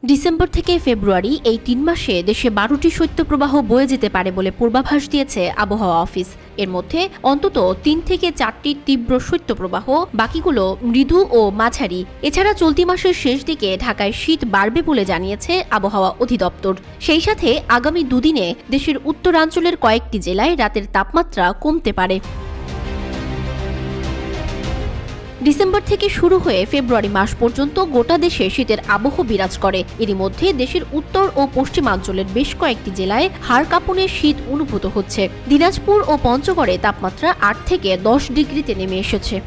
December থেকে ফেব্রুয়ারি এই ৩ মাসে দেশে ১২টি শৈত্যপ্রবাহ বয়ে যেতে পারে বলে পূর্বাভাস দিয়েছে আবহাওয়া অফিস। এর মধ্যে অন্তত ৩ থেকে ৪টি তীব্র শৈত্যপ্রবাহ, বাকিগুলো মৃদু ও মাঝারি। এছাড়া চলতি মাসের শেষ দিকে ঢাকায় শীত বাড়বে বলে জানিয়েছে আবহাওয়া অধিদপ্তর। সেই সাথে আগামী দুদিনে দেশের উত্তরাঞ্চলের কয়েকটি জেলায় রাতের তাপমাত্রা কমতে পারে। ডিসেম্বর থেকে শুরু হয়ে ফেব্রুয়ারি মাস পর্যন্ত গোটা দেশে শীতের আবহ বিরাজ করে। এরই মধ্যে দেশের উত্তর ও পশ্চিমাঞ্চলের বেশ কয়েকটি জেলায় হাড় কাঁপুনে শীত অনুভূত হচ্ছে। দিনাজপুর ও পঞ্চগড়ে তাপমাত্রা ৮ থেকে ১০ ডিগ্রিতে নেমে এসেছে।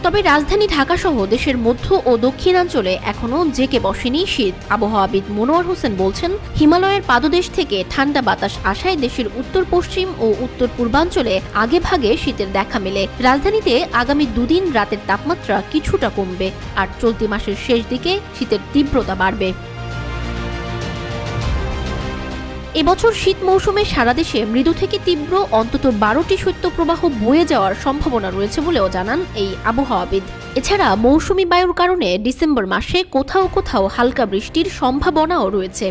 তবে রাজধানী ঢাকা সহ দেশের মধ্য ও দক্ষিণাঞ্চলে এখনও জেঁকে বসেনি শীত। আবহাওয়াবিদ মনোয়ার হোসেন বলছেন, হিমালয়ের পাদদেশ থেকে ঠান্ডা বাতাস আসায় দেশের উত্তর পশ্চিম ও উত্তর পূর্বাঞ্চলে আগে ভাগে শীতের দেখা মেলে। রাজধানীতে আগামী দুদিন রাতের তাপমাত্রা কিছুটা কমবে, আর চলতি মাসের শেষ দিকে শীতের তীব্রতা বাড়বে। এবছর শীত মৌসুমে সারা দেশে মৃদু থেকে তীব্র অন্তত ১২টি শৈত্যপ্রবাহ বয়ে যাওয়ার সম্ভাবনা রয়েছে বলেও জানান এই আবহাওয়াবিদ। এছাড়া মৌসুমি বায়ুর কারণে ডিসেম্বর মাসে কোথাও কোথাও হালকা বৃষ্টির সম্ভাবনাও রয়েছে।